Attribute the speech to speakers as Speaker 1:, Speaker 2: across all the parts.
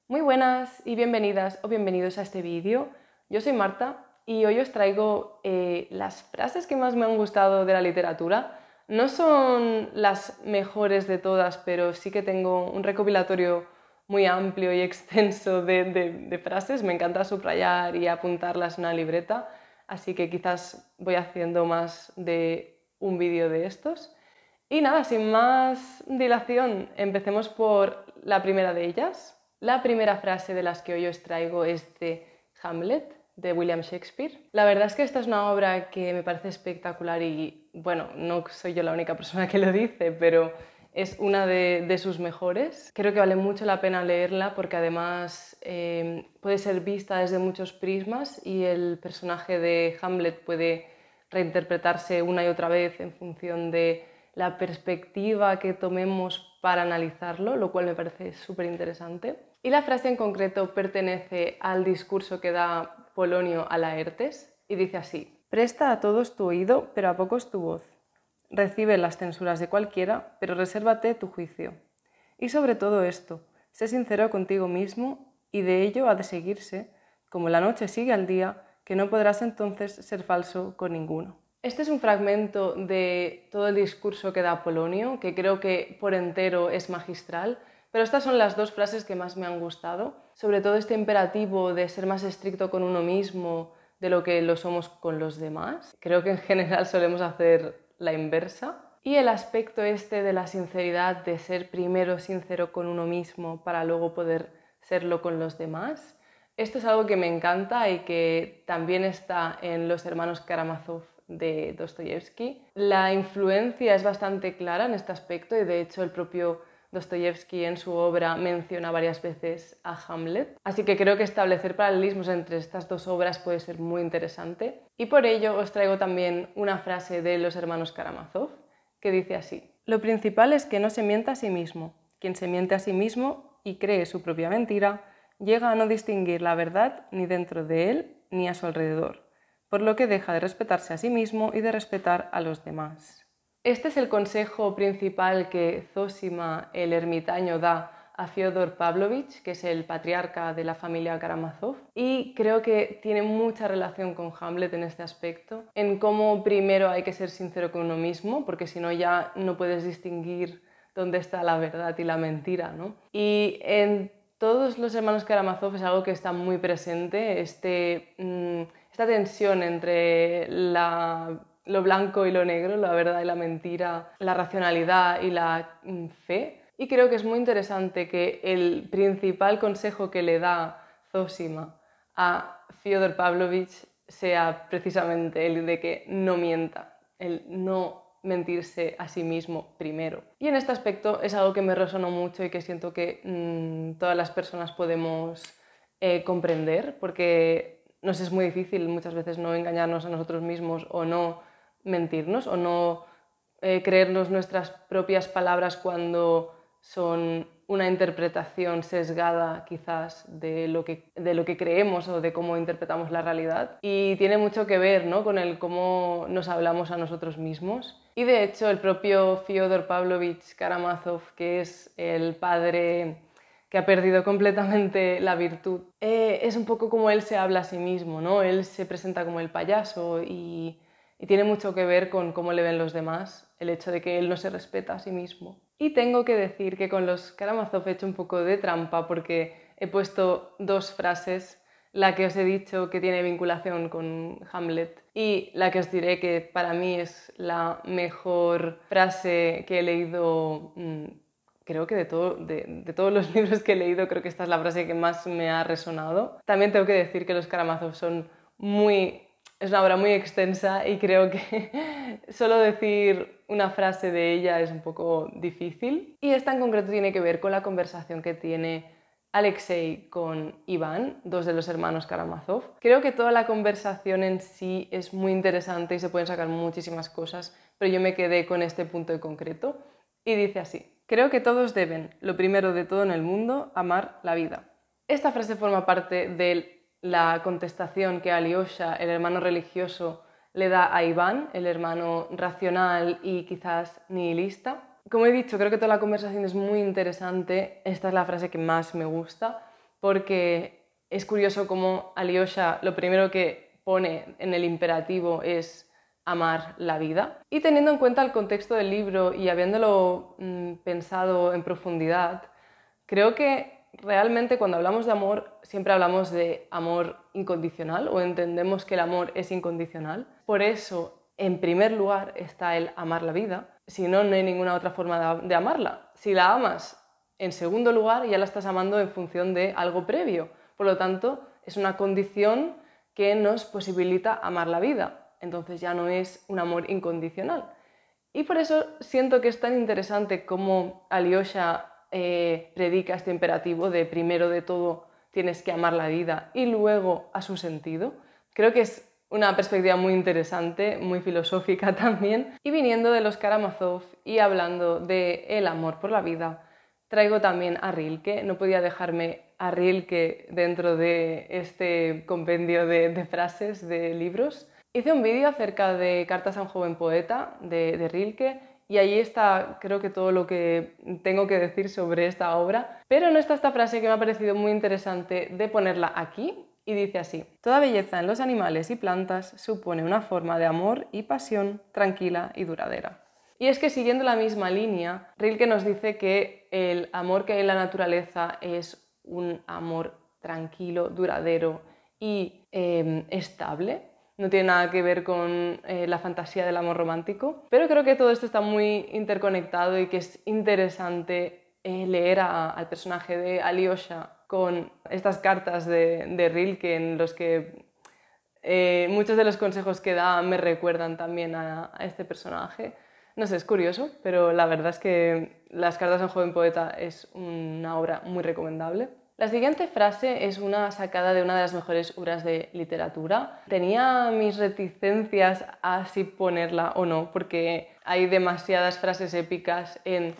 Speaker 1: Muy buenas y bienvenidas o bienvenidos a este vídeo. Yo soy Marta y hoy os traigo las frases que más me han gustado de la literatura. No son las mejores de todas, pero sí que tengo un recopilatorio muy amplio y extenso de frases. Me encanta subrayar y apuntarlas en una libreta, así que quizás voy haciendo más de un vídeo de estos. Y nada, sin más dilación, empecemos por la primera de ellas. La primera frase de las que hoy os traigo es de Hamlet, de William Shakespeare. La verdad es que esta es una obra que me parece espectacular y, bueno, no soy yo la única persona que lo dice, pero es una de sus mejores. Creo que vale mucho la pena leerla porque además puede ser vista desde muchos prismas y el personaje de Hamlet puede reinterpretarse una y otra vez en función de la perspectiva que tomemos para analizarlo, lo cual me parece súper interesante. Y la frase en concreto pertenece al discurso que da Polonio a Laertes y dice así: presta a todos tu oído, pero a pocos tu voz. Recibe las censuras de cualquiera, pero resérvate tu juicio. Y sobre todo esto, sé sincero contigo mismo y de ello ha de seguirse, como la noche sigue al día, que no podrás entonces ser falso con ninguno. Este es un fragmento de todo el discurso que da Polonio, que creo que por entero es magistral, pero estas son las dos frases que más me han gustado, sobre todo este imperativo de ser más estricto con uno mismo de lo que lo somos con los demás. Creo que en general solemos hacer la inversa. Y el aspecto este de la sinceridad, de ser primero sincero con uno mismo para luego poder serlo con los demás. Esto es algo que me encanta y que también está en Los hermanos Karamazov de Dostoyevsky. La influencia es bastante clara en este aspecto y de hecho el propio Dostoyevsky en su obra menciona varias veces a Hamlet. Así que creo que establecer paralelismos entre estas dos obras puede ser muy interesante. Y por ello os traigo también una frase de Los hermanos Karamazov que dice así: lo principal es que no se mienta a sí mismo. Quien se miente a sí mismo y cree su propia mentira llega a no distinguir la verdad ni dentro de él ni a su alrededor, por lo que deja de respetarse a sí mismo y de respetar a los demás. Este es el consejo principal que Zósima, el ermitaño, da a Fyodor Pavlovich, que es el patriarca de la familia Karamazov, y creo que tiene mucha relación con Hamlet en este aspecto, en cómo primero hay que ser sincero con uno mismo, porque si no ya no puedes distinguir dónde está la verdad y la mentira, ¿no? Y en todos los hermanos Karamazov es algo que está muy presente, esta tensión entre lo blanco y lo negro, la verdad y la mentira, la racionalidad y la fe. Y creo que es muy interesante que el principal consejo que le da Zósima a Fyodor Pavlovich sea precisamente el de que no mienta, el no mentirse a sí mismo primero. Y en este aspecto es algo que me resonó mucho y que siento que todas las personas podemos comprender, porque nos es muy difícil muchas veces no engañarnos a nosotros mismos o no mentirnos o no creernos nuestras propias palabras cuando son una interpretación sesgada quizás de lo que creemos o de cómo interpretamos la realidad. Y tiene mucho que ver, ¿no?, con el cómo nos hablamos a nosotros mismos. Y de hecho el propio Fyodor Pavlovich Karamazov, que es el padre que ha perdido completamente la virtud, es un poco como él se habla a sí mismo, ¿no? Él se presenta como el payaso y tiene mucho que ver con cómo le ven los demás, el hecho de que él no se respeta a sí mismo. Y tengo que decir que con los Karamazov he hecho un poco de trampa porque he puesto dos frases, la que os he dicho que tiene vinculación con Hamlet y la que os diré que para mí es la mejor frase que he leído. Creo que de todos los libros que he leído, creo que esta es la frase que más me ha resonado. También tengo que decir que los Karamazov es una obra muy extensa y creo que solo decir una frase de ella es un poco difícil. Y esta en concreto tiene que ver con la conversación que tiene Alexei con Iván, dos de los hermanos Karamazov. Creo que toda la conversación en sí es muy interesante y se pueden sacar muchísimas cosas, pero yo me quedé con este punto en concreto. Y dice así: creo que todos deben, lo primero de todo en el mundo, amar la vida. Esta frase forma parte de la contestación que Alyosha, el hermano religioso, le da a Iván, el hermano racional y quizás nihilista. Como he dicho, creo que toda la conversación es muy interesante. Esta es la frase que más me gusta porque es curioso cómo Alyosha lo primero que pone en el imperativo es amar la vida. Y teniendo en cuenta el contexto del libro y habiéndolo pensado en profundidad, creo que realmente cuando hablamos de amor siempre hablamos de amor incondicional o entendemos que el amor es incondicional. Por eso, en primer lugar, está el amar la vida. Si no, no hay ninguna otra forma de amarla. Si la amas, en segundo lugar, ya la estás amando en función de algo previo. Por lo tanto, es una condición que nos posibilita amar la vida. Entonces ya no es un amor incondicional. Y por eso siento que es tan interesante cómo Alyosha predica este imperativo de primero de todo tienes que amar la vida y luego a su sentido. Creo que es una perspectiva muy interesante, muy filosófica también. Y viniendo de los Karamazov y hablando del amor por la vida, traigo también a Rilke. No podía dejarme a Rilke dentro de este compendio de frases de libros. Hice un vídeo acerca de Cartas a un joven poeta de Rilke y allí está, creo que todo lo que tengo que decir sobre esta obra, pero no está esta frase que me ha parecido muy interesante de ponerla aquí y dice así: toda belleza en los animales y plantas supone una forma de amor y pasión tranquila y duradera. Y es que siguiendo la misma línea, Rilke nos dice que el amor que hay en la naturaleza es un amor tranquilo, duradero y estable. No tiene nada que ver con la fantasía del amor romántico, pero creo que todo esto está muy interconectado y que es interesante leer al personaje de Alyosha con estas cartas de Rilke en los que muchos de los consejos que da me recuerdan también a este personaje. No sé, es curioso, pero la verdad es que Las cartas a un joven poeta es una obra muy recomendable. La siguiente frase es una sacada de una de las mejores obras de literatura. Tenía mis reticencias a si ponerla o no, porque hay demasiadas frases épicas en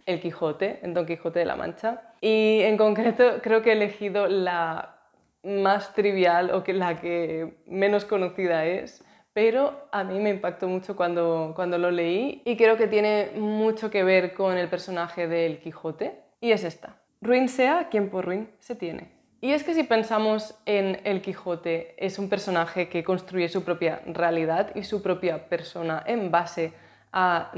Speaker 1: El Quijote, en Don Quijote de la Mancha. Y en concreto creo que he elegido la más trivial o la que menos conocida es, pero a mí me impactó mucho cuando lo leí y creo que tiene mucho que ver con el personaje del Quijote, y es esta: ruin sea quien por ruin se tiene. Y es que si pensamos en el Quijote, es un personaje que construye su propia realidad y su propia persona en base a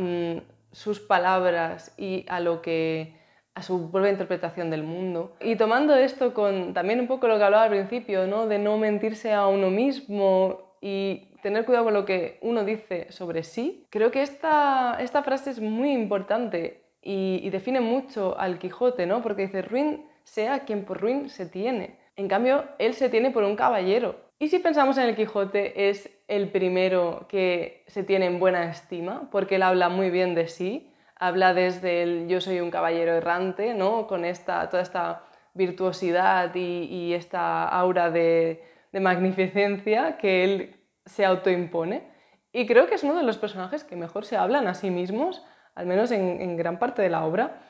Speaker 1: sus palabras y a su propia interpretación del mundo. Y tomando esto con también un poco lo que hablaba al principio, ¿no? De no mentirse a uno mismo y tener cuidado con lo que uno dice sobre sí, creo que esta frase es muy importante y define mucho al Quijote, ¿no? Porque dice: ruin sea quien por ruin se tiene. En cambio, él se tiene por un caballero. Y si pensamos en el Quijote, es el primero que se tiene en buena estima, porque él habla muy bien de sí, habla desde el yo soy un caballero errante, ¿no? Con toda esta virtuosidad y esta aura de magnificencia que él se autoimpone. Y creo que es uno de los personajes que mejor se hablan a sí mismos, al menos en gran parte de la obra.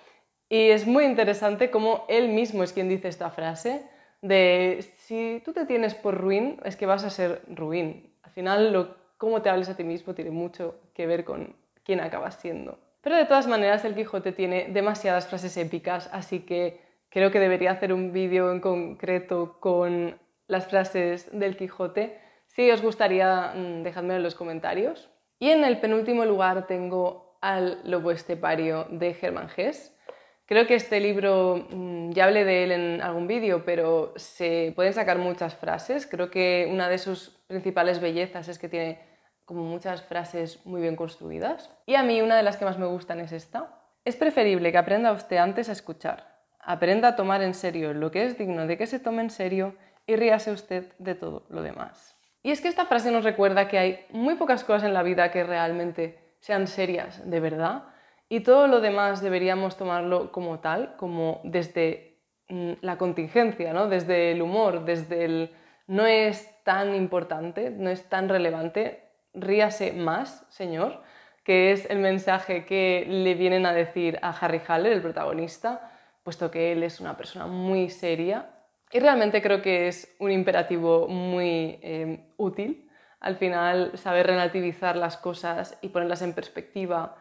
Speaker 1: Y es muy interesante cómo él mismo es quien dice esta frase de: si tú te tienes por ruin, es que vas a ser ruin. Al final, cómo te hables a ti mismo tiene mucho que ver con quién acabas siendo. Pero de todas maneras, el Quijote tiene demasiadas frases épicas, así que creo que debería hacer un vídeo en concreto con las frases del Quijote. Si os gustaría, dejadmelo en los comentarios. Y en el penúltimo lugar tengo Al lobo estepario de Hermann Hesse. Creo que este libro, ya hablé de él en algún vídeo, pero se pueden sacar muchas frases. Creo que una de sus principales bellezas es que tiene como muchas frases muy bien construidas. Y a mí una de las que más me gustan es esta: es preferible que aprenda usted antes a escuchar. Aprenda a tomar en serio lo que es digno de que se tome en serio y ríase usted de todo lo demás. Y es que esta frase nos recuerda que hay muy pocas cosas en la vida que realmente sean serias de verdad, y todo lo demás deberíamos tomarlo como tal, como desde la contingencia, ¿no? Desde el humor, desde el no es tan importante, no es tan relevante, ríase más, señor, que es el mensaje que le vienen a decir a Harry Haller, el protagonista, puesto que él es una persona muy seria. Y realmente creo que es un imperativo muy útil. Al final, saber relativizar las cosas y ponerlas en perspectiva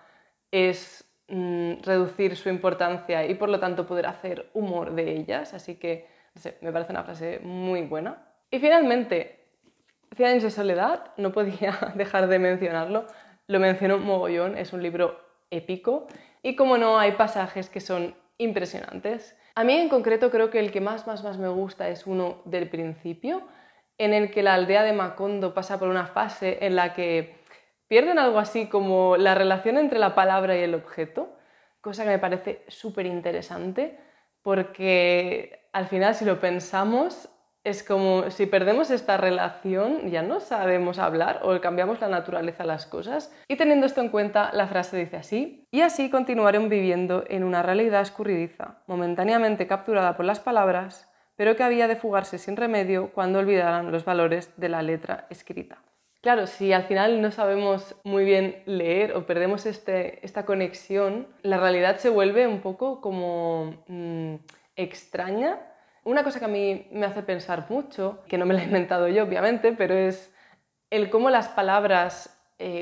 Speaker 1: es reducir su importancia y por lo tanto poder hacer humor de ellas. Así que No sé, me parece una frase muy buena. Y finalmente, 100 años de soledad, no podía dejar de mencionarlo. Lo menciono mogollón, es un libro épico y como no, hay pasajes que son impresionantes. A mí en concreto creo que el que más me gusta es uno del principio, en el que la aldea de Macondo pasa por una fase en la que pierden algo así como la relación entre la palabra y el objeto, cosa que me parece súper interesante porque al final si lo pensamos es como si perdemos esta relación ya no sabemos hablar o cambiamos la naturaleza de las cosas. Y teniendo esto en cuenta, la frase dice así: y así continuaron viviendo en una realidad escurridiza, momentáneamente capturada por las palabras, pero que había de fugarse sin remedio cuando olvidaran los valores de la letra escrita. Claro, si al final no sabemos muy bien leer o perdemos esta conexión, la realidad se vuelve un poco como extraña. Una cosa que a mí me hace pensar mucho, que no me la he inventado yo obviamente, pero es el cómo las palabras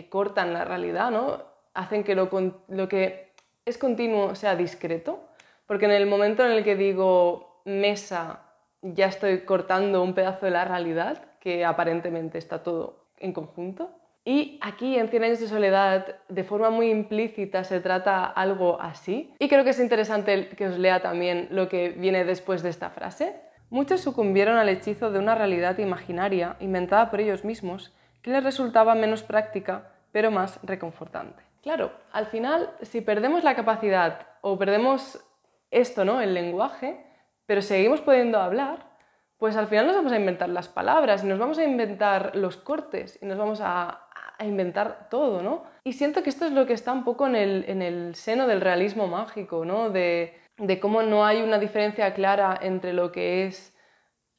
Speaker 1: cortan la realidad, ¿no? Hacen que lo que es continuo sea discreto, porque en el momento en el que digo mesa ya estoy cortando un pedazo de la realidad, que aparentemente está todo en conjunto. Y aquí en 100 años de soledad, de forma muy implícita, se trata algo así. Y creo que es interesante que os lea también lo que viene después de esta frase. Muchos sucumbieron al hechizo de una realidad imaginaria inventada por ellos mismos que les resultaba menos práctica, pero más reconfortante. Claro, al final, si perdemos la capacidad o perdemos esto, ¿no?, el lenguaje, pero seguimos pudiendo hablar, pues al final nos vamos a inventar las palabras y nos vamos a inventar los cortes y nos vamos a inventar todo, ¿no? Y siento que esto es lo que está un poco en el seno del realismo mágico, ¿no? De cómo no hay una diferencia clara entre lo que es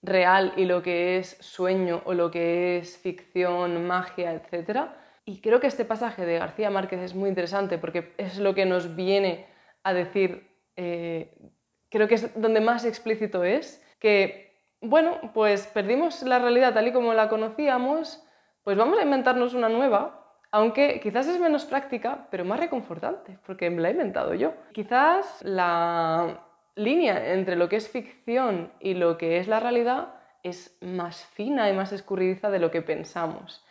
Speaker 1: real y lo que es sueño o lo que es ficción, magia, etc. Y creo que este pasaje de García Márquez es muy interesante porque es lo que nos viene a decir, creo que es donde más explícito es, que bueno, pues perdimos la realidad tal y como la conocíamos, pues vamos a inventarnos una nueva, aunque quizás es menos práctica, pero más reconfortante, porque me la he inventado yo. Quizás la línea entre lo que es ficción y lo que es la realidad es más fina y más escurridiza de lo que pensamos.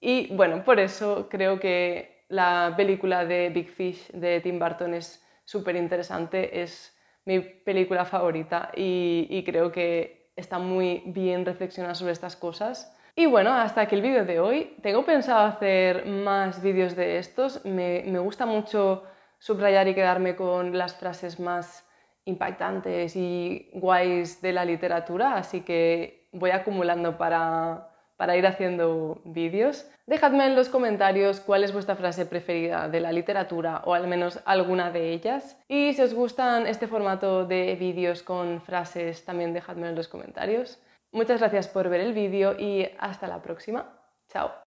Speaker 1: Y bueno, por eso creo que la película de Big Fish de Tim Burton es súper interesante, es mi película favorita y creo que está muy bien reflexionar sobre estas cosas. Y bueno, hasta aquí el vídeo de hoy. Tengo pensado hacer más vídeos de estos. Me gusta mucho subrayar y quedarme con las frases más impactantes y guays de la literatura, así que voy acumulando para ir haciendo vídeos. Dejadme en los comentarios cuál es vuestra frase preferida de la literatura o al menos alguna de ellas. Y si os gustan este formato de vídeos con frases, también dejadme en los comentarios. Muchas gracias por ver el vídeo y hasta la próxima. Chao.